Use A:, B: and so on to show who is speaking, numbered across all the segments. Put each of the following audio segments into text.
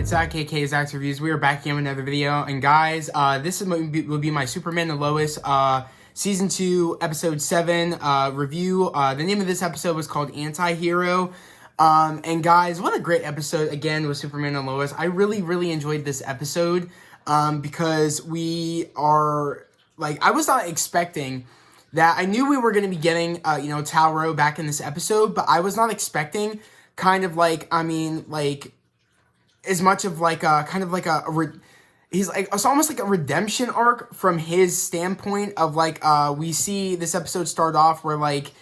A: Zach, aka Zach's Reviews. We are back again with another video, and guys, this will be my Superman and Lois Season 2, Episode 7 review. The name of this episode was called Anti-Hero. And guys, what a great episode, again, with Superman and Lois. I really enjoyed this episode because we are, like, I was not expecting that. I knew we were going to be getting, Tao back in this episode, but I was not expecting kind of like, as much of like a kind of like he's like, it's almost like a redemption arc from his standpoint of like, we see this episode start off where like,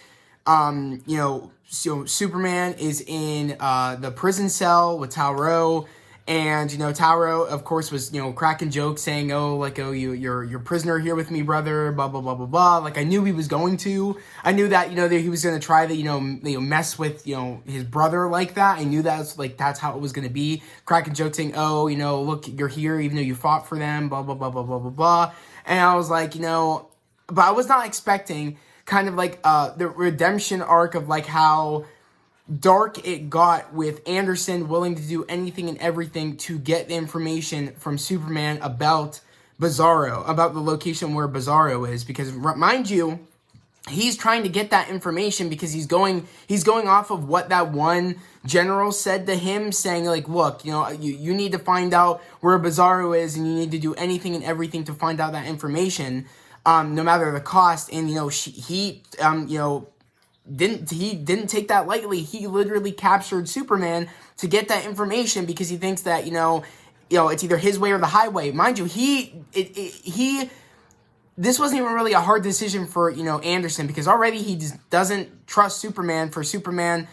A: so Superman is in the prison cell with Tao, and Tao, of course, was cracking jokes saying, you're prisoner here with me, brother, blah blah blah blah blah. Like, I knew he was going to. I knew that that he was going to try to mess with his brother like that. I knew that's how it was going to be. Cracking jokes saying, look, you're here even though you fought for them, blah blah blah blah blah blah blah. And I was like, but I was not expecting kind of like the redemption arc of like how dark it got with Anderson willing to do anything and everything to get the information from Superman about Bizarro, about the location where Bizarro is, because mind you, he's trying to get that information because he's going off of what that one general said to him, saying like, look, you need to find out where Bizarro is, and you need to do anything and everything to find out that information, no matter the cost. And he didn't take that lightly. He literally captured Superman to get that information because he thinks that it's either his way or the highway. Mind you, this wasn't even really a hard decision for Anderson, because already he just doesn't trust Superman for Superman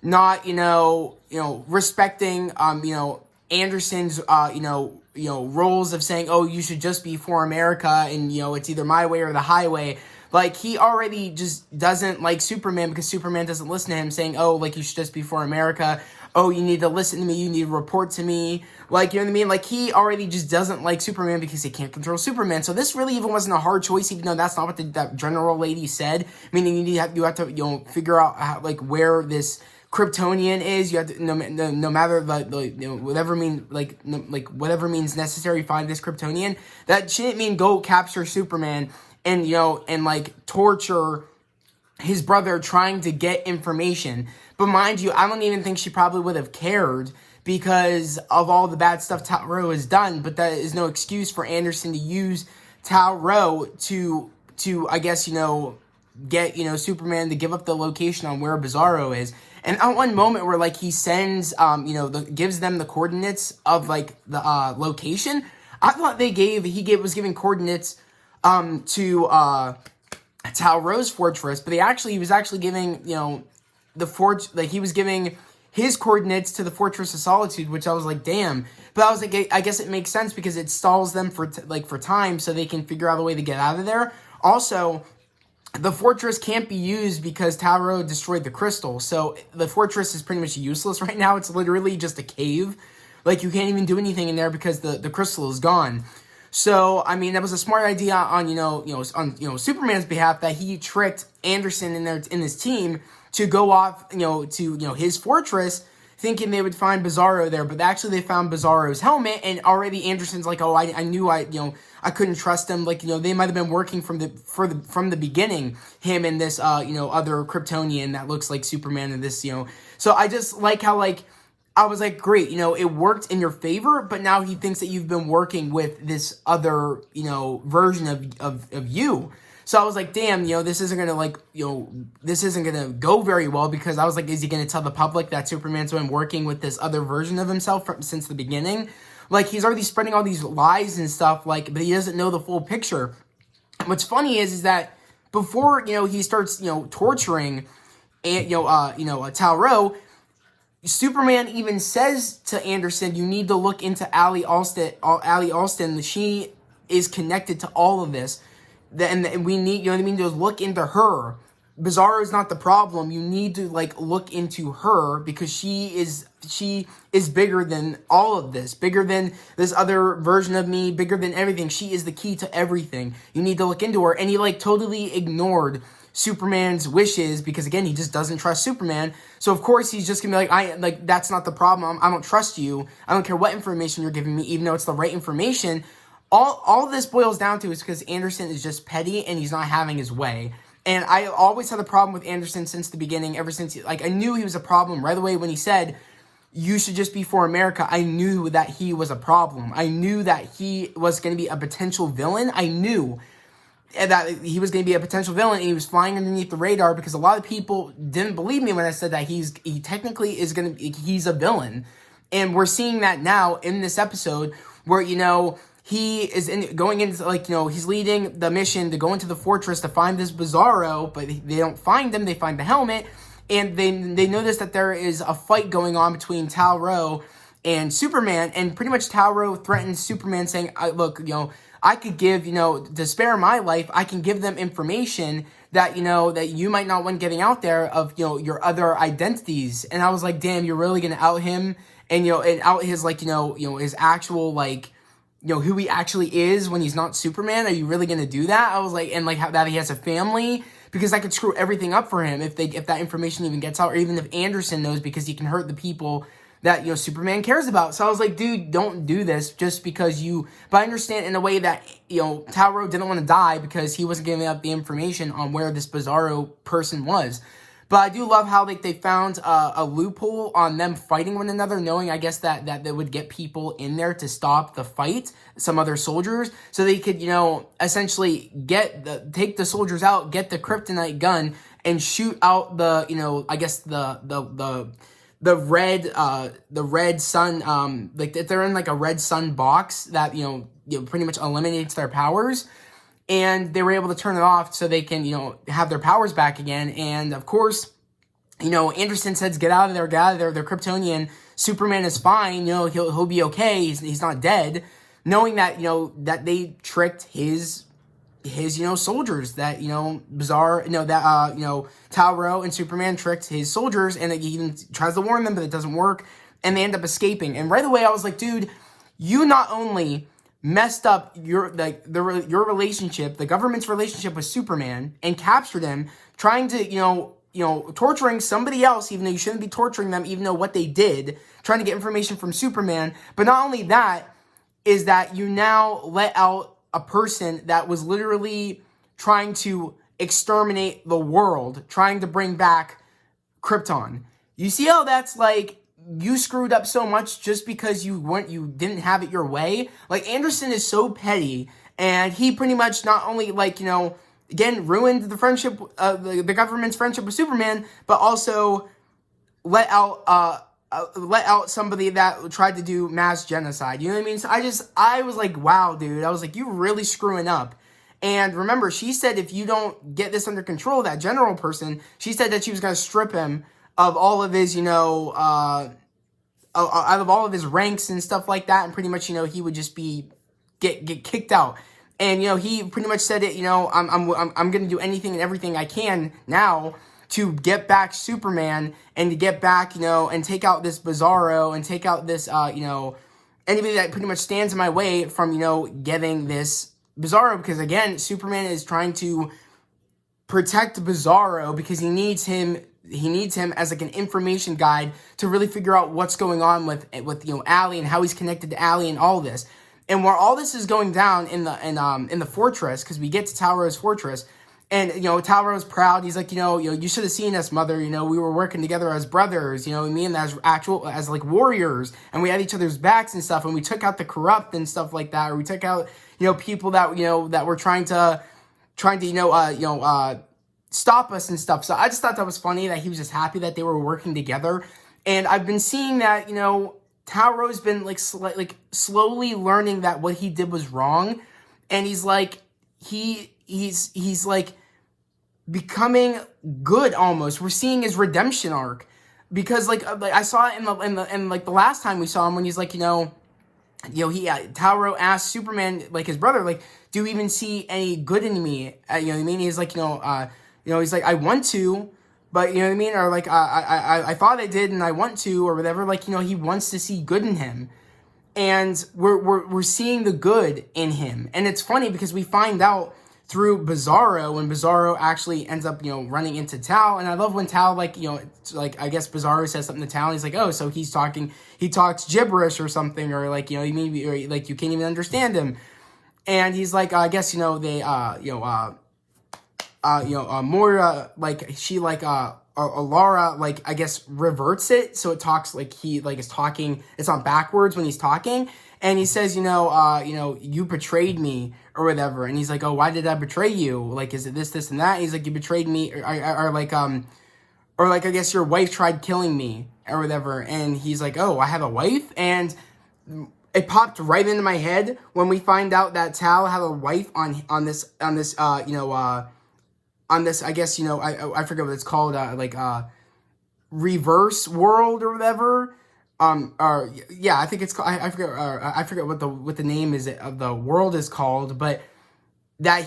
A: not respecting Anderson's roles of saying, oh, you should just be for America, and it's either my way or the highway. Like, he already just doesn't like Superman because Superman doesn't listen to him, saying, oh, like, you should just be for America. Oh, you need to listen to me. You need to report to me. Like, you know what I mean? Like, he already just doesn't like Superman because he can't control Superman. So this really even wasn't a hard choice, even though that's not what that general lady said. Meaning you have to figure out how, like, where this Kryptonian is. You have to, no matter whatever whatever means necessary, find this Kryptonian. That shouldn't mean go capture Superman and like torture his brother trying to get information. But mind you, I don't even think she probably would have cared because of all the bad stuff Tao has done. But that is no excuse for Anderson to use Tao to I guess get Superman to give up the location on where Bizarro is. And at one moment where like he sends gives them the coordinates of like the location, I thought he was giving coordinates to Tao's fortress, but he was actually giving the fort, like he was giving his coordinates to the Fortress of Solitude, which I was like, damn. But I was like, I guess it makes sense because it stalls them for time, so they can figure out a way to get out of there. Also, the fortress can't be used because Tao destroyed the crystal, so the fortress is pretty much useless right now. It's literally just a cave. Like, you can't even do anything in there because the crystal is gone. So, I mean, that was a smart idea on Superman's behalf, that he tricked Anderson in his team to go off, to his fortress, thinking they would find Bizarro there, but actually they found Bizarro's helmet, and already Anderson's like, oh, I knew I couldn't trust them. Like, they might have been working from the beginning, him and this other Kryptonian that looks like Superman, and this So I just like how I was like, great, it worked in your favor, but now he thinks that you've been working with this other, version of you. So I was like, damn, this isn't going to, this isn't going to go very well, because I was like, is he going to tell the public that Superman's been working with this other version of himself since the beginning? Like, he's already spreading all these lies and stuff, like, but he doesn't know the full picture. What's funny is that before, he starts, torturing, Tao, Superman even says to Anderson, you need to look into Allie Alston. She is connected to all of this. And we need, to look into her. Bizarro is not the problem. You need to, look into her, because she is bigger than all of this. Bigger than this other version of me. Bigger than everything. She is the key to everything. You need to look into her. And he, totally ignored Superman's wishes, because again, he just doesn't trust Superman. So of course he's just gonna be like, that's not the problem. I don't trust you. I don't care what information you're giving me, even though it's the right information. All this boils down to is because Anderson is just petty and he's not having his way. And I always had a problem with Anderson since the beginning, ever since, like, I knew he was a problem right away when he said, you should just be for America. I knew that he was a problem. I knew that he was going to be a potential villain. I knew that he was going to be a potential villain, and he was flying underneath the radar because a lot of people didn't believe me when I said that he technically is going to be, he's a villain. And we're seeing that now in this episode where, he is going into, he's leading the mission to go into the fortress to find this Bizarro, but they don't find him. They find the helmet, and they notice that there is a fight going on between Tal-Rho and Superman, and pretty much Tal-Rho threatens Superman, saying, look, I could give, to spare my life, I can give them information that, that you might not want getting out there of, your other identities. And I was like, damn, you're really going to out him and, and out his, his actual, who he actually is when he's not Superman? Are you really going to do that? I was like, and how that he has a family, because that could screw everything up for him if that information even gets out, or even if Anderson knows, because he can hurt the people that, Superman cares about. So I was like, dude, don't do this just because but I understand in a way that, Tal-Rho didn't want to die because he wasn't giving up the information on where this Bizarro person was. But I do love how they found a loophole on them fighting one another, knowing, I guess, that they would get people in there to stop the fight, some other soldiers, so they could, essentially take the soldiers out, get the kryptonite gun, and shoot out the, I guess the red sun, they're in a red sun box that, pretty much eliminates their powers. And they were able to turn it off so they can, have their powers back again. And of course, Anderson says, get out of there, they're Kryptonian. Superman is fine, he'll be okay. He's not dead. Knowing that, that they tricked his soldiers, that, Tal-Rho and Superman tricked his soldiers, and he even tries to warn them, but it doesn't work. And they end up escaping. And right away I was like, dude, you not only messed up your relationship, the government's relationship with Superman, and captured him, trying to, torturing somebody else, even though you shouldn't be torturing them, even though what they did, trying to get information from Superman. But not only that, is that you now let out a person that was literally trying to exterminate the world, trying to bring back Krypton. You see how that's you screwed up so much just because you didn't have it your way? Anderson is so petty, and he pretty much not only again ruined the friendship, the government's friendship with Superman, but also let out somebody that tried to do mass genocide. You know what I mean? So I was like, wow, dude. I was like, you really screwing up. And remember, she said if you don't get this under control, that general person, she said that she was going to strip him of all of his, out of all of his ranks and stuff like that, and pretty much, he would just get kicked out. And he pretty much said it. I'm going to do anything and everything I can now to get back Superman, and to get back, and take out this Bizarro, and take out this, anybody that pretty much stands in my way from, getting this Bizarro, because again, Superman is trying to protect Bizarro because he needs him as an information guide to really figure out what's going on with Allie, and how he's connected to Allie, and all this. And while all this is going down in the fortress, because we get to Tal-Rho's fortress, and Tal-Rho's proud. He's like, you should have seen us, mother. We were working together as brothers. Me and as warriors, and we had each other's backs and stuff. And we took out the corrupt and stuff like that, or we took out people that that were trying to stop us and stuff. So I just thought that was funny that he was just happy that they were working together. And I've been seeing that Tal-Rho's been slowly learning that what he did was wrong, and he's becoming good almost. We're seeing his redemption arc, because I saw it in the last time we saw him, when he's Tal-Rho asked Superman, his brother, do you even see any good in me? He's he's like, I want to, but you know what I mean? Or I thought I did and I want to, or whatever. He wants to see good in him. And we're seeing the good in him. And it's funny because we find out through Bizarro, and Bizarro actually ends up, running into Tal. And I love when Tal, like, I guess Bizarro says something to Tal, and he's like, oh, so he talks gibberish or something, or like, maybe, or like you can't even understand him. And he's like, I guess, they, Moira, like, she, like, Laura, like, I guess, reverts it, so it talks, like, he, like, is talking, it's on backwards when he's talking, and he says, you betrayed me, or whatever, and he's like, oh, why did I betray you? Like, is it this, and that? And he's like, you betrayed me, or like, I guess your wife tried killing me, or whatever, and he's like, oh, I have a wife? And it popped right into my head when we find out that Tal had a wife on this, I guess, I forget what it's called, reverse world or whatever. I think it's called, I forget what the name is of the world is called, but I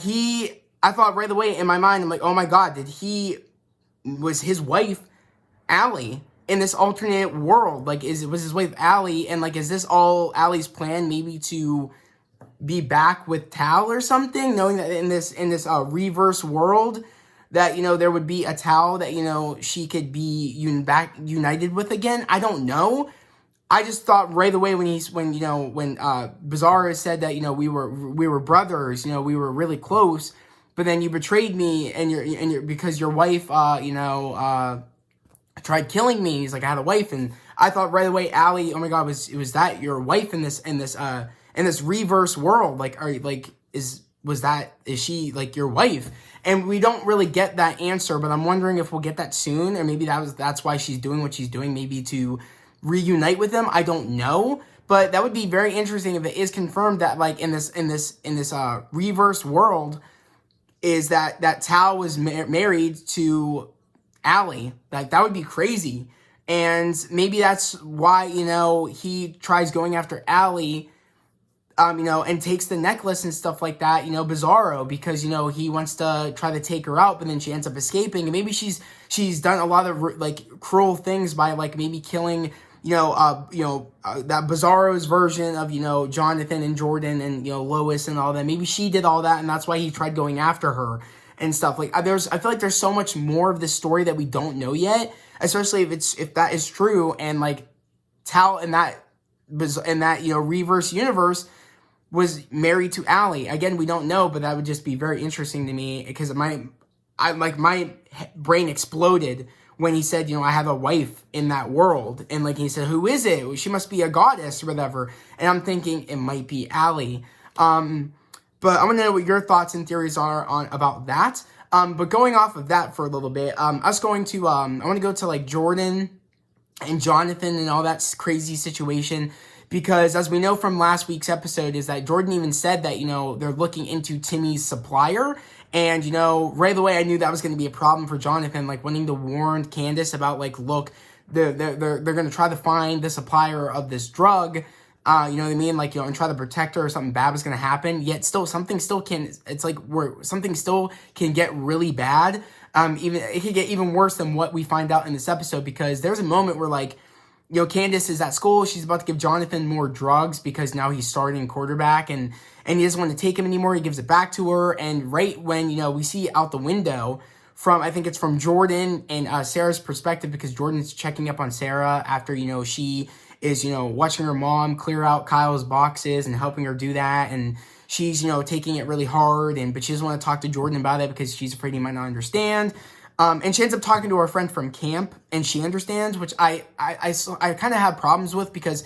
A: thought right away in my mind, I'm like, oh my God, was his wife Allie in this alternate world? Like, was his wife Allie, and like, is this all Allie's plan, maybe to be back with Tal or something, knowing that in this reverse world that, there would be a Tal that, she could be back united with again? I don't know. I just thought right away when Bizarro said that, we were brothers, we were really close, but then you betrayed me and because your wife, tried killing me. He's like, I had a wife, and I thought right away, Allie, oh my God, was that your wife in this reverse world? Like, is she like your wife? And we don't really get that answer, but I'm wondering if we'll get that soon, or maybe that's why she's doing what she's doing, maybe to reunite with him. I don't know, but that would be very interesting if it is confirmed that, like, in this reverse world, is that Tal was married to Allie. Like, that would be crazy. And maybe that's why, he tries going after Allie, and takes the necklace and stuff like that, Bizarro, because, he wants to try to take her out, but then she ends up escaping. And maybe she's done a lot of, like, cruel things by, like, maybe killing, that Bizarro's version of, Jonathan and Jordan and, Lois and all that. Maybe she did all that, and that's why he tried going after her and stuff. Like, I feel like there's so much more of this story that we don't know yet, especially if that is true, and, like, Tal in that reverse universe was married to Allie. Again, we don't know, but that would just be very interesting to me, because my brain exploded when he said, I have a wife in that world, and, like, he said, who is it? She must be a goddess or whatever, and I'm thinking it might be Allie. But I want to know what your thoughts and theories are about that. But going off of that for a little bit, I want to go to, like, Jordan and Jonathan and all that crazy situation, because as we know from last week's episode is that Jordan even said that, they're looking into Timmy's supplier, and, right away I knew that was going to be a problem for Jonathan, like, wanting to warn Candace about, like, look, they're going to try to find the supplier of this drug, you know what I mean? Like, and try to protect her, or something bad was going to happen, yet something still can get really bad. It could get even worse than what we find out in this episode, because there's a moment where, like, Candace is at school, she's about to give Jonathan more drugs because now he's starting quarterback, and he doesn't want to take him anymore. He gives it back to her, and right when, we see out the window I think it's from Jordan and Sarah's perspective, because Jordan's checking up on Sarah after, she is, watching her mom clear out Kyle's boxes and helping her do that, and she's, taking it really hard, but she doesn't want to talk to Jordan about it because she's afraid he might not understand. And she ends up talking to her friend from camp, and she understands, which I kind of have problems with, because,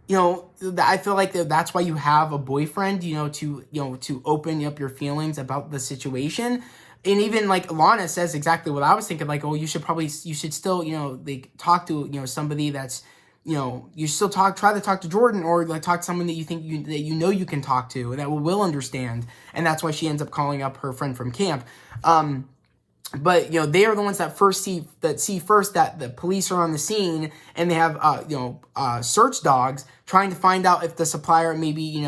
A: I feel like that's why you have a boyfriend, to open up your feelings about the situation. And even, like, Lana says exactly what I was thinking, like, oh, you should still, like, talk to, somebody that's, you still try to talk to Jordan, or, like, talk to someone that you think you can talk to, and that will understand. And that's why she ends up calling up her friend from camp. But, they are the ones that see first that the police are on the scene, and they have, search dogs trying to find out if the supplier, maybe,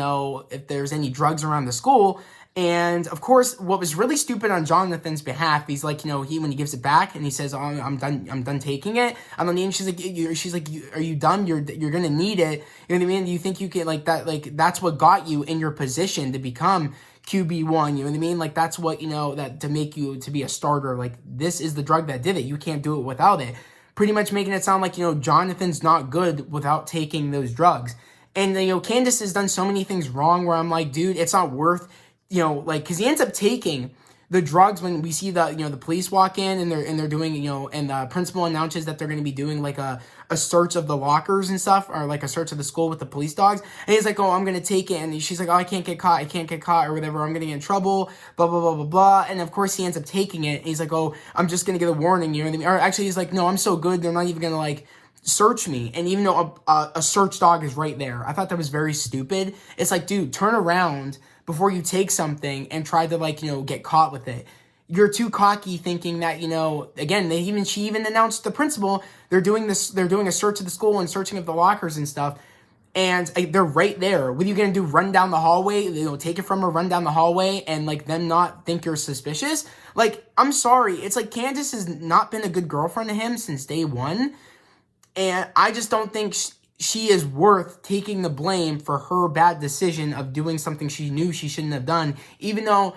A: if there's any drugs around the school. And, of course, what was really stupid on Jonathan's behalf, he's like, when he gives it back, and he says, oh, I'm done taking it. I'm on the end, she's like, are you done? You're going to need it. You know what I mean? Do you think you can, like, that, like, that's what got you in your position to become QB1, you know what I mean? Like, that's what, that to make you to be a starter, like, this is the drug that did it. You can't do it without it. Pretty much making it sound like, Jonathan's not good without taking those drugs. And, Candace has done so many things wrong where I'm like, dude, it's not worth, because he ends up taking the drugs when we see the police walk in and they're doing, and the principal announces that they're going to be doing like a search of the lockers and stuff, or like a search of the school with the police dogs. And he's like, oh, I'm going to take it. And she's like, oh, I can't get caught or whatever. I'm going to get in trouble, blah, blah, blah, blah, blah. And of course he ends up taking it. And he's like, oh, I'm just going to get a warning. You know what I mean? Or actually he's like, no, I'm so good. They're not even going to like search me. And even though a search dog is right there, I thought that was very stupid. It's like, dude, turn around before you take something and try to get caught with it. You're too cocky thinking that, again, she even announced the principal, they're doing a search of the school and searching of the lockers and stuff. And they're right there. What are you going to do? Run down the hallway? Take it from her, run down the hallway and them not think you're suspicious? Like, I'm sorry. It's like Candace has not been a good girlfriend to him since day one. And I just don't think she is worth taking the blame for her bad decision of doing something she knew she shouldn't have done, even though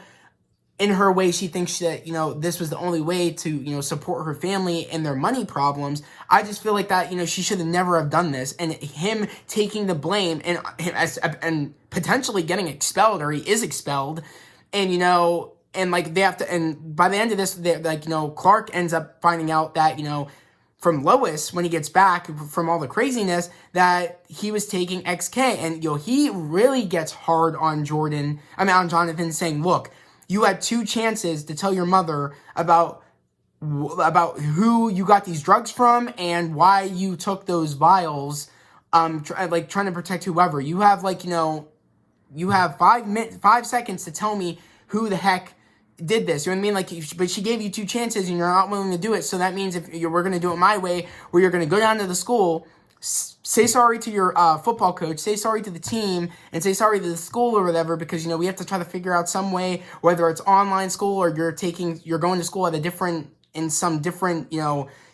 A: in her way she thinks that, this was the only way to, support her family and their money problems. I just feel like that, she should have never have done this. And him taking the blame and potentially getting expelled, or he is expelled, and, and they have to, and by the end of this, Clark ends up finding out that, from Lois, when he gets back from all the craziness, that he was taking XK. And, he really gets hard on Jonathan, saying, look, you had 2 chances to tell your mother about who you got these drugs from and why you took those vials, trying to protect whoever. You have, you have 5 seconds to tell me who the heck did this, you know what I mean? But she gave you 2 chances and you're not willing to do it. So that means we're going to do it my way, where you're going to go down to the school, say sorry to your football coach, say sorry to the team, and say sorry to the school or whatever, because, we have to try to figure out some way, whether it's online school or you're going to school in some different,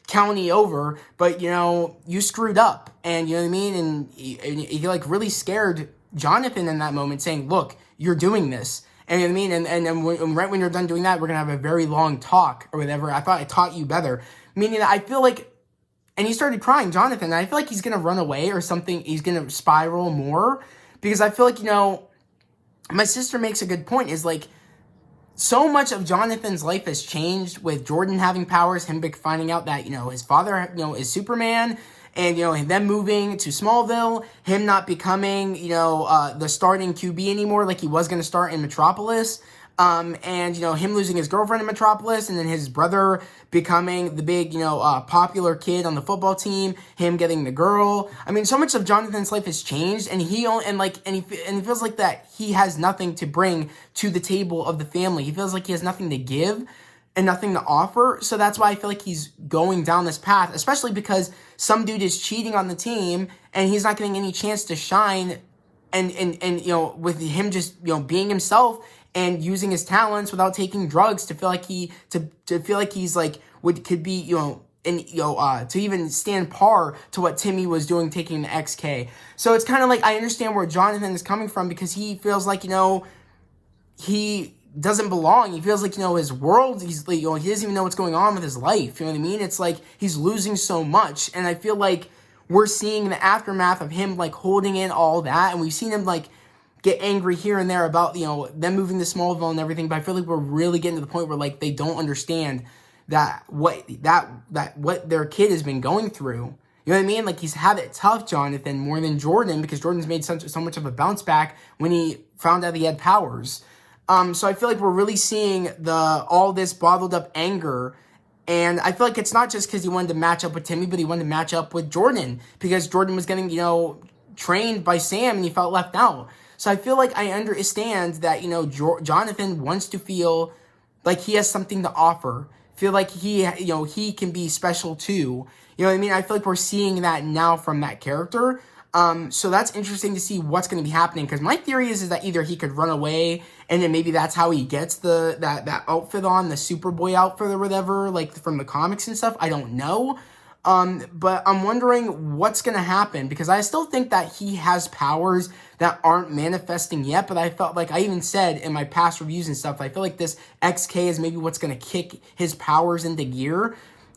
A: county over, but, you screwed up, and you know what I mean? And he really scared Jonathan in that moment, saying, look, you're doing this. And you know what I mean? And right when you're done doing that, we're going to have a very long talk or whatever. I thought I taught you better. Meaning that I feel like, and he started crying, Jonathan, and I feel like he's going to run away or something. He's going to spiral more, because I feel like, my sister makes a good point, is so much of Jonathan's life has changed with Jordan having powers, him finding out that, his father, is Superman, and, them moving to Smallville, him not becoming, the starting QB anymore like he was going to start in Metropolis, and, him losing his girlfriend in Metropolis, and then his brother becoming the big, popular kid on the football team, him getting the girl. I mean, so much of Jonathan's life has changed, and he feels like that he has nothing to bring to the table of the family. He feels like he has nothing to give and nothing to offer. So that's why I feel like he's going down this path, especially because some dude is cheating on the team and he's not getting any chance to shine, and with him just, being himself and using his talents without taking drugs to feel like he's could be, to even stand par to what Timmy was doing, taking the XK. So it's kind of like, I understand where Jonathan is coming from, because he feels like, he doesn't belong. He feels like, his world, he doesn't even know what's going on with his life. You know what I mean? It's like he's losing so much. And I feel like we're seeing the aftermath of him, holding in all that. And we've seen him, get angry here and there about, them moving to Smallville and everything. But I feel like we're really getting to the point where, they don't understand that what their kid has been going through. You know what I mean? He's had it tough, Jonathan, more than Jordan, because Jordan's made so much of a bounce back when he found out he had powers. So I feel like we're really seeing all this bottled up anger, and I feel like it's not just because he wanted to match up with Timmy, but he wanted to match up with Jordan, because Jordan was getting, trained by Sam, and he felt left out. So I feel like I understand that, Jonathan wants to feel like he has something to offer, feel like he can be special too. You know what I mean? I feel like we're seeing that now from that character. So that's interesting to see what's going to be happening, because my theory is that either he could run away and then maybe that's how he gets that outfit on, the Superboy outfit or whatever, from the comics and stuff. I don't know. But I'm wondering what's going to happen, because I still think that he has powers that aren't manifesting yet. But I felt like I even said in my past reviews and stuff, I feel like this XK is maybe what's going to kick his powers into gear.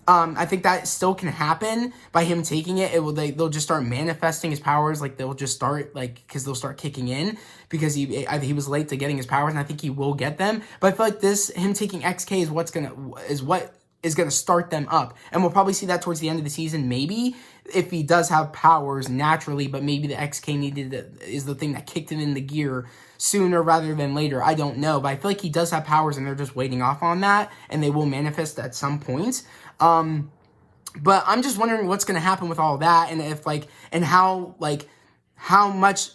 A: I think that still can happen by him taking it. They'll just start manifesting his powers. Like they'll just start because they'll start kicking in, because he was late to getting his powers, and I think he will get them. But I feel like him taking XK is what is gonna start them up, and we'll probably see that towards the end of the season. Maybe if he does have powers naturally, but maybe the XK is the thing that kicked him in the gear sooner rather than later. I don't know, but I feel like he does have powers, and they're just waiting off on that, and they will manifest at some point. But I'm just wondering what's going to happen with all that, and how much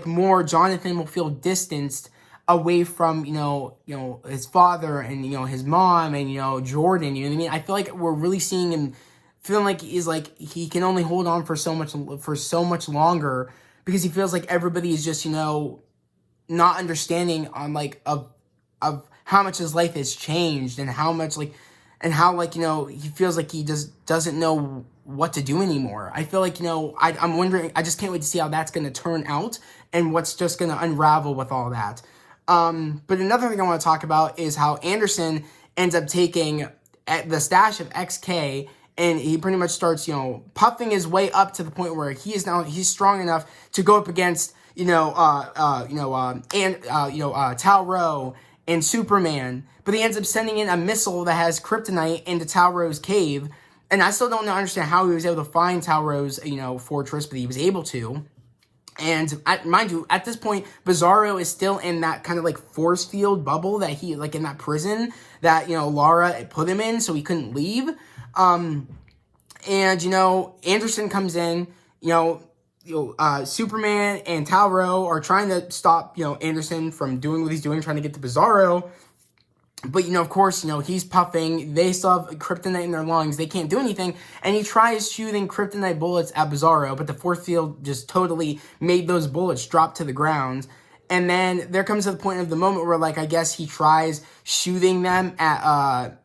A: more Jonathan will feel distanced away from his father and his mom and Jordan. You know what I mean? I feel like we're really seeing him feeling like he can only hold on for so much longer, because he feels like everybody is just not understanding on of how much his life has changed, and how much he feels like he just doesn't know what to do anymore. I feel like I'm wondering. I just can't wait to see how that's going to turn out, and what's just going to unravel with all that. But another thing I want to talk about is how Anderson ends up taking the stash of XK, and he pretty much starts puffing his way up to the point where he's strong enough to go up against Tal-Rho and Superman. But he ends up sending in a missile that has kryptonite into Tal-Rho's cave. And I still don't understand how he was able to find Tal-Rho's, fortress, but he was able to. And mind you, at this point, Bizarro is still in that kind of force field bubble that he, in that prison that, Lara put him in, so he couldn't leave. And, Anderson comes in, Superman and Tal-Rho are trying to stop, Anderson from doing what he's doing, trying to get to Bizarro. But, of course, he's puffing. They still have kryptonite in their lungs. They can't do anything. And he tries shooting kryptonite bullets at Bizarro, but the force field just totally made those bullets drop to the ground. And then there comes to the point of the moment where, I guess he tries shooting them at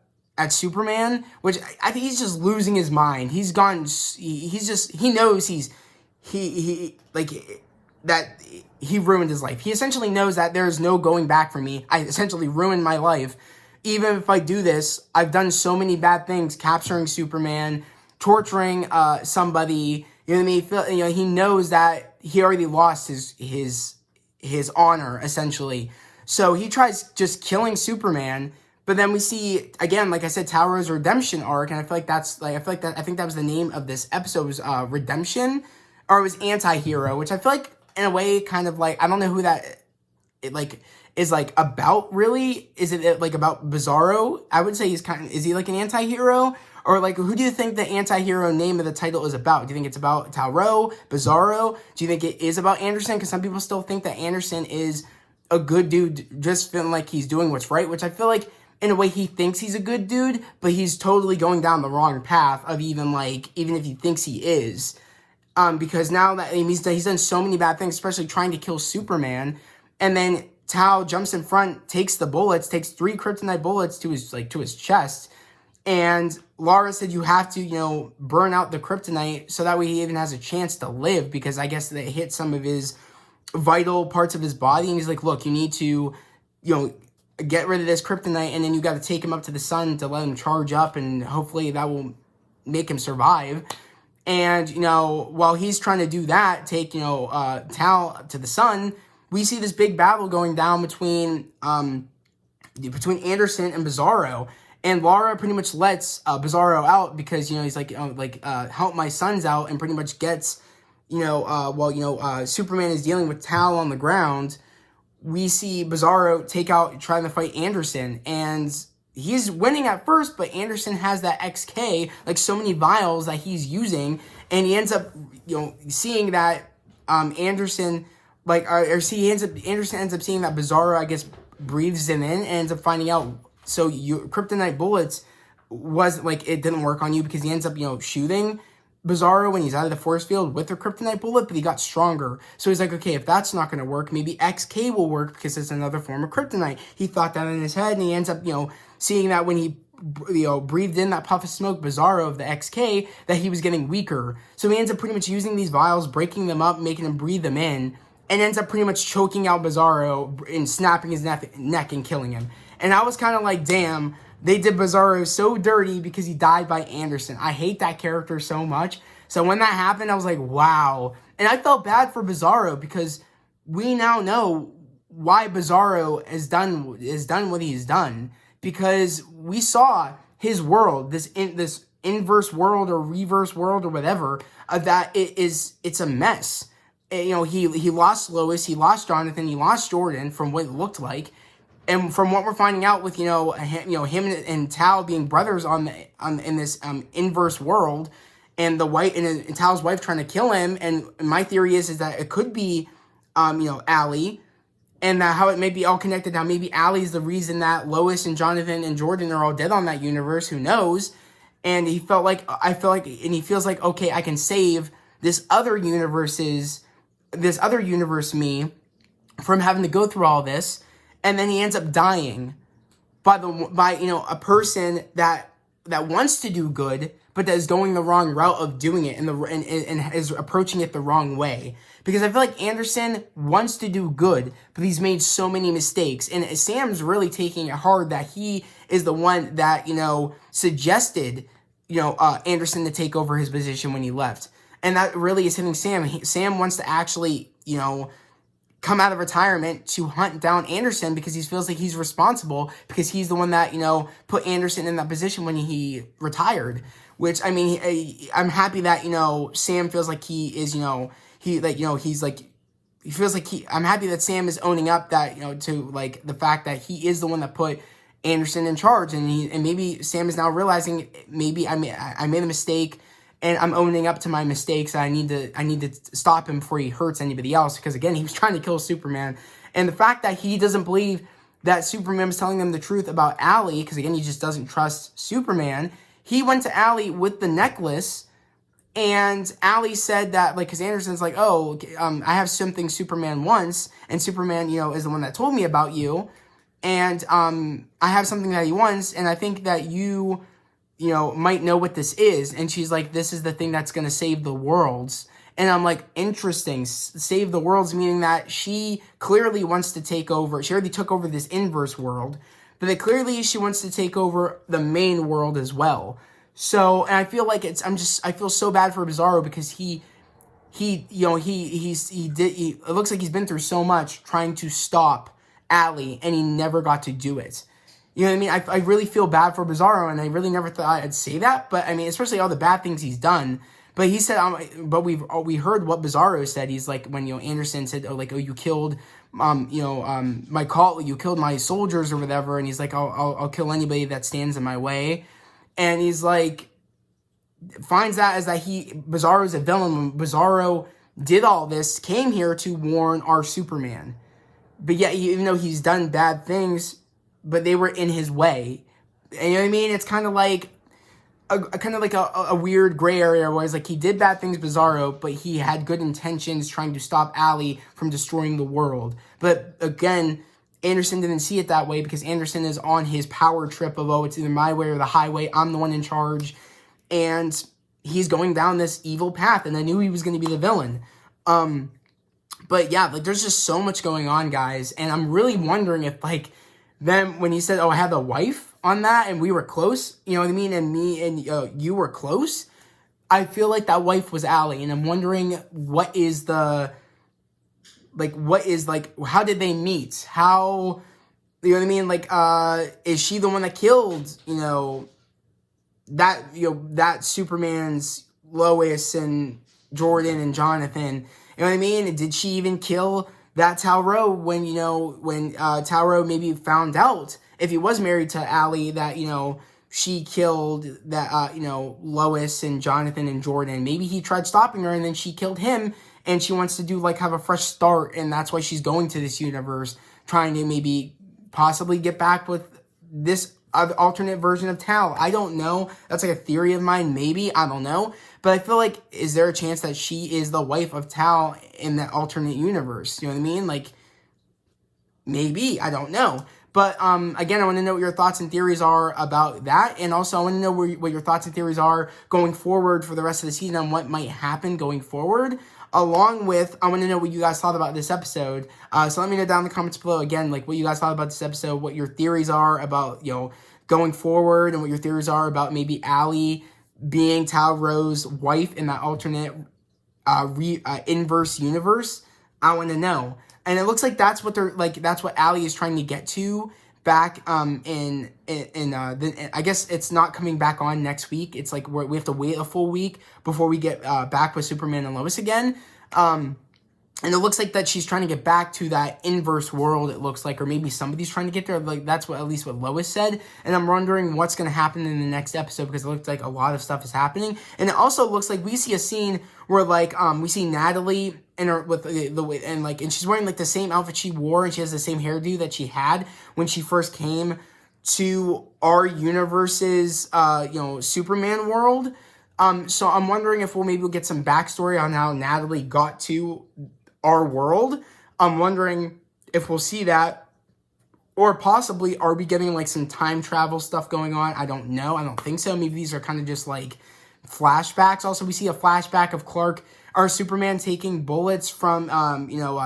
A: Superman, which I think he's just losing his mind. He's gone. He knows that he ruined his life. He essentially knows that there is no going back for me. I essentially ruined my life. Even if I do this, I've done so many bad things, capturing Superman, torturing somebody. You know what I mean? He knows that he already lost his honor, essentially. So he tries just killing Superman. But then we see, again, like I said, Tal-Rho's redemption arc, and I think that was the name of this episode, was Redemption, or it was Anti-Hero, which I feel like in a way kind of I don't know who that is about, really. Is it about Bizarro? I would say is he an anti-hero? Or who do you think the anti-hero name of the title is about? Do you think it's about Tal-Rho, Bizarro? Do you think it is about Anderson? Because some people still think that Anderson is a good dude, just feeling like he's doing what's right, which I feel like in a way he thinks he's a good dude, but he's totally going down the wrong path of even if he thinks he is. Because now that he's done so many bad things, especially trying to kill Superman, and then Tal jumps in front, takes 3 kryptonite bullets to his chest, and Lara said you have to burn out the kryptonite so that way he even has a chance to live, because I guess they hit some of his vital parts of his body, and he's like, look, you need to get rid of this kryptonite, and then you got to take him up to the sun to let him charge up, and hopefully that will make him survive. And, while he's trying to do that, take, Tal to the sun, we see this big battle going down between Anderson and Bizarro. And Lara pretty much lets Bizarro out because, he's help my sons out, and pretty much gets, while Superman is dealing with Tal on the ground, we see Bizarro trying to fight Anderson. And he's winning at first, but Anderson has that XK, so many vials that he's using, and he ends up, seeing that Anderson ends up seeing that Bizarro, I guess, breathes him in, and ends up finding out. So kryptonite bullets it didn't work on you, because he ends up, shooting Bizarro when he's out of the force field with a kryptonite bullet, but he got stronger. So he's like, okay, if that's not going to work, maybe XK will work because it's another form of kryptonite. He thought that in his head, and he ends up, seeing that when he breathed in that puff of smoke, Bizarro of the XK, that he was getting weaker. So he ends up pretty much using these vials, breaking them up, making him breathe them in, and ends up pretty much choking out Bizarro and snapping his neck and killing him. And I was kind of like, damn, they did Bizarro so dirty because he died by Anderson. I hate that character so much. So when that happened, I was like, wow. And I felt bad for Bizarro because we now know why Bizarro has done what he's done, because we saw his world, this inverse world or reverse world or whatever, that it's a mess. And, he lost Lois, he lost Jonathan, he lost Jordan from what it looked like, and from what we're finding out with him and Tal being brothers in this inverse world, and and Tal's wife trying to kill him. And my theory is that it could be Allie. And that how it may be all connected. Now, maybe Allie's the reason that Lois and Jonathan and Jordan are all dead on that universe. Who knows? And he feels like, okay, I can save this other universe me from having to go through all this. And then he ends up dying by a person that wants to do good, but that is going the wrong route of doing it and is approaching it the wrong way. Because I feel like Anderson wants to do good, but he's made so many mistakes. And Sam's really taking it hard that he is the one that, suggested, Anderson to take over his position when he left. And that really is hitting Sam. Sam wants to actually, come out of retirement to hunt down Anderson because he feels like he's responsible because he's the one that, put Anderson in that position when he retired. Which, I mean, I'm happy that, Sam feels like he is, I'm happy that Sam is owning up that, to like the fact that he is the one that put Anderson in charge, and maybe Sam is now realizing maybe I made a mistake, and I'm owning up to my mistakes. I need to stop him before he hurts anybody else, because again, he was trying to kill Superman, and the fact that he doesn't believe that Superman was telling them the truth about Allie, because again, he just doesn't trust Superman. He went to Allie with the necklace. And Allie said that, because Anderson's like, oh, I have something Superman wants, and Superman, is the one that told me about you, and I have something that he wants, and I think that you might know what this is. And she's like, this is the thing that's going to save the worlds. And I'm like, interesting, save the worlds, meaning that she clearly wants to take over. She already took over this inverse world, but that clearly she wants to take over the main world as well. So, and I feel like I feel so bad for Bizarro because it looks like he's been through so much trying to stop Allie, and he never got to do it. You know what I mean? I really feel bad for Bizarro, and I really never thought I'd say that, but I mean, especially all the bad things he's done. But he said, but we heard what Bizarro said. He's like, when, Anderson said, you killed, my cult, you killed my soldiers or whatever, and he's like, I'll kill anybody that stands in my way. And he's like, finds out as that Bizarro's a villain. When Bizarro did all this, came here to warn our Superman. But yet, even though he's done bad things, but they were in his way. And you know what I mean? It's kind of like a weird gray area where it's like he did bad things, Bizarro, but he had good intentions trying to stop Allie from destroying the world. But again, Anderson didn't see it that way because Anderson is on his power trip of, it's either my way or the highway. I'm the one in charge. And he's going down this evil path. And I knew he was going to be the villain. But yeah, there's just so much going on, guys. And I'm really wondering if, then when he said, I have a wife on that and we were close, you know what I mean? And me and you were close. I feel like that wife was Allie. And I'm wondering how did they meet? How, you know what I mean? Is she the one that killed, that Superman's Lois and Jordan and Jonathan? You know what I mean? And did she even kill that Tal-Rho when Tal-Rho maybe found out, if he was married to Allie, that, she killed that, Lois and Jonathan and Jordan. Maybe he tried stopping her and then she killed him. And she wants to have a fresh start, and that's why she's going to this universe, trying to maybe possibly get back with this other alternate version of Tal. I don't know. That's a theory of mine, maybe. I don't know. But I feel like, is there a chance that she is the wife of Tal in that alternate universe? You know what I mean? Maybe. I don't know. But again, I want to know what your thoughts and theories are about that. And also, I want to know what your thoughts and theories are going forward for the rest of the season and what might happen going forward. Along with, I want to know what you guys thought about this episode. So let me know down in the comments below, again, like what you guys thought about this episode, what your theories are about, going forward, and what your theories are about maybe Allie being Tal-Rose's wife in that alternate inverse universe. I want to know. And it looks like that's what that's what Allie is trying to get to back I guess it's not coming back on next week. It's like we have to wait a full week before we get back with Superman and Lois again. And it looks like that she's trying to get back to that inverse world, it looks like, or maybe somebody's trying to get there. Like, that's at least what Lois said. And I'm wondering what's going to happen in the next episode, because it looks like a lot of stuff is happening. And it also looks like we see a scene where, like, we see Natalie in her, with and she's wearing, like, the same outfit she wore, and she has the same hairdo that she had when she first came to our universe's, Superman world. So I'm wondering if we'll get some backstory on how Natalie got to our world. I'm wondering if we'll see that, or possibly are we getting like some time travel stuff going on? I don't know. I don't think so. Maybe these are kind of just like flashbacks. Also, we see a flashback of Superman taking bullets from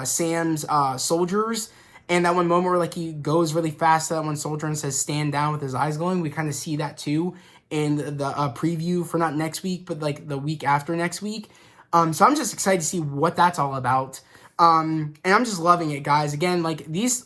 A: Sam's soldiers, and that one moment where like he goes really fast to that one soldier and says stand down with his eyes glowing. We kind of see that too in the preview for not next week, but like the week after next week. So I'm just excited to see what that's all about. And I'm just loving it, guys. Again, like these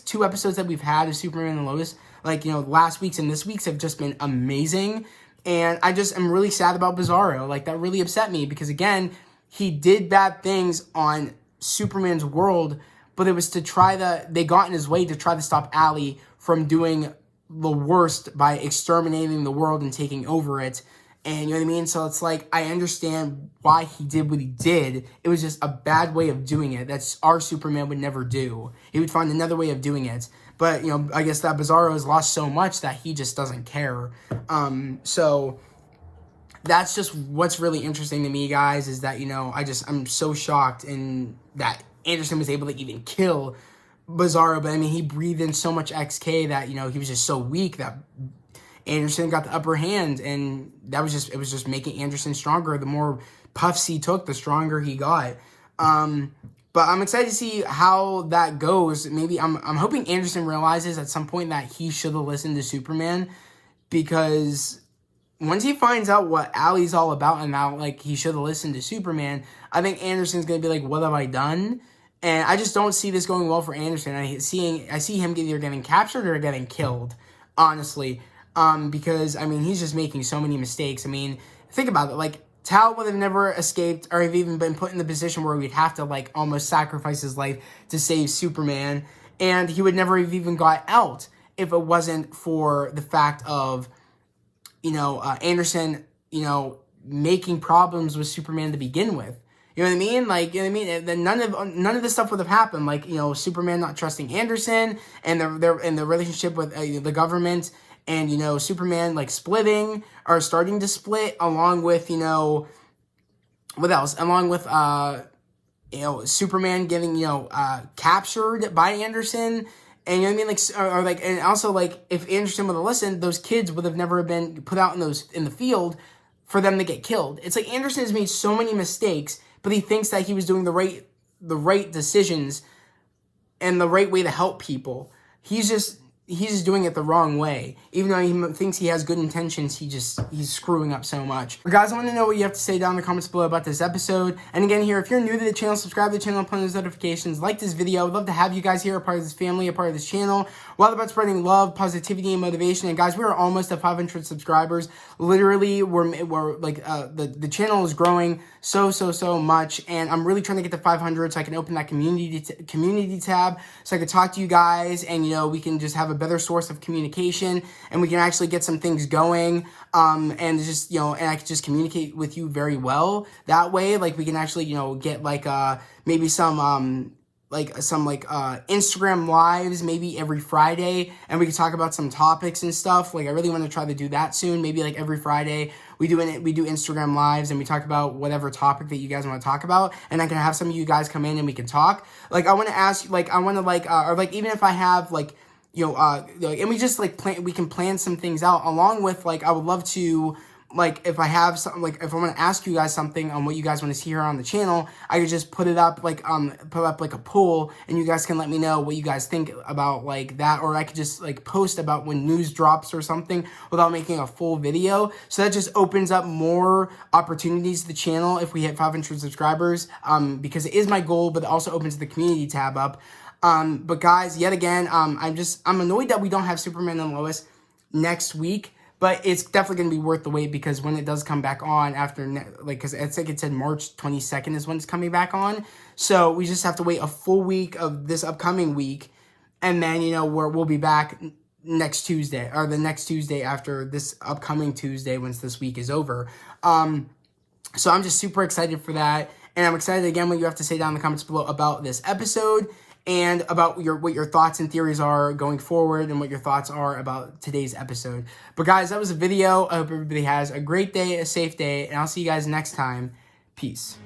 A: 2 episodes that we've had of Superman and Lois, like, last week's and this week's have just been amazing. And I just am really sad about Bizarro. Like, that really upset me because, again, he did bad things on Superman's world, but it was they got in his way to try to stop Allie from doing the worst by exterminating the world and taking over it. And you know what I mean? So it's like, I understand why he did what he did. It was just a bad way of doing it. That's our Superman would never do. He would find another way of doing it. But, I guess that Bizarro has lost so much that he just doesn't care. So that's just what's really interesting to me, guys, is that, I'm so shocked in that Anderson was able to even kill Bizarro. But, I mean, he breathed in so much XK that, he was just so weak that Anderson got the upper hand, and it was just making Anderson stronger. The more puffs he took, the stronger he got. But I'm excited to see how that goes. Maybe I'm hoping Anderson realizes at some point that he should have listened to Superman, because once he finds out what Allie's all about and now like he should have listened to Superman, I think Anderson's gonna be like, what have I done? And I just don't see this going well for Anderson. I see him either getting captured or getting killed, honestly. Because, I mean, he's just making so many mistakes. I mean, think about it. Like, Tal would have never escaped or have even been put in the position where we'd have to, like, almost sacrifice his life to save Superman. And he would never have even got out if it wasn't for the fact of, Anderson, making problems with Superman to begin with. You know what I mean? Like, you know what I mean? Then none of this stuff would have happened. Like, Superman not trusting Anderson and the relationship with the government. And, Superman, like, splitting or starting to split along with, what else? Along with, Superman getting, captured by Anderson. And, you know what I mean? And also, like, if Anderson would have listened, those kids would have never been put out in the field for them to get killed. It's like Anderson has made so many mistakes, but he thinks that he was doing the right decisions and the right way to help people. He's just doing it the wrong way. Even though he thinks he has good intentions, he's screwing up so much. But guys, I want to know what you have to say down in the comments below about this episode. And again, here, if you're new to the channel, subscribe to the channel, turn on those notifications, like this video. I'd love to have you guys here, a part of this family, a part of this channel. We're all about spreading love, positivity, and motivation. And guys, we are almost at 500 subscribers. Literally, we're like, the channel is growing so much. And I'm really trying to get to 500 so I can open that community tab so I can talk to you guys, and, we can just have a better source of communication, and we can actually get some things going, and just, and I can just communicate with you very well that way. Like, we can actually, get like, maybe some Instagram lives maybe every Friday, and we can talk about some topics and stuff. Like, I really want to try to do that soon. Maybe like every Friday we do Instagram lives and we talk about whatever topic that you guys want to talk about, and I can have some of you guys come in and we can talk. Like, I want to ask, like, I want to or like, even if I have like, and we just like we can plan some things out along with like, I would love to, like, if I have something, like if I want to ask you guys something on what you guys want to see here on the channel, I could just put up like a poll, and you guys can let me know what you guys think about like that, or I could just like post about when news drops or something without making a full video. So that just opens up more opportunities to the channel if we hit 500 subscribers, because it is my goal, but it also opens the community tab up. But guys, yet again, I'm annoyed that we don't have Superman and Lois next week. But it's definitely going to be worth the wait, because when it does come back on after, because it's like it said March 22nd is when it's coming back on. So we just have to wait a full week of this upcoming week. And then, we'll be back next Tuesday, or the next Tuesday after this upcoming Tuesday once this week is over. So I'm just super excited for that. And I'm excited again what you have to say down in the comments below about this episode, and about what your thoughts and theories are going forward, and what your thoughts are about today's episode. But guys, that was a video. I hope everybody has a great day, a safe day, and I'll see you guys next time. Peace.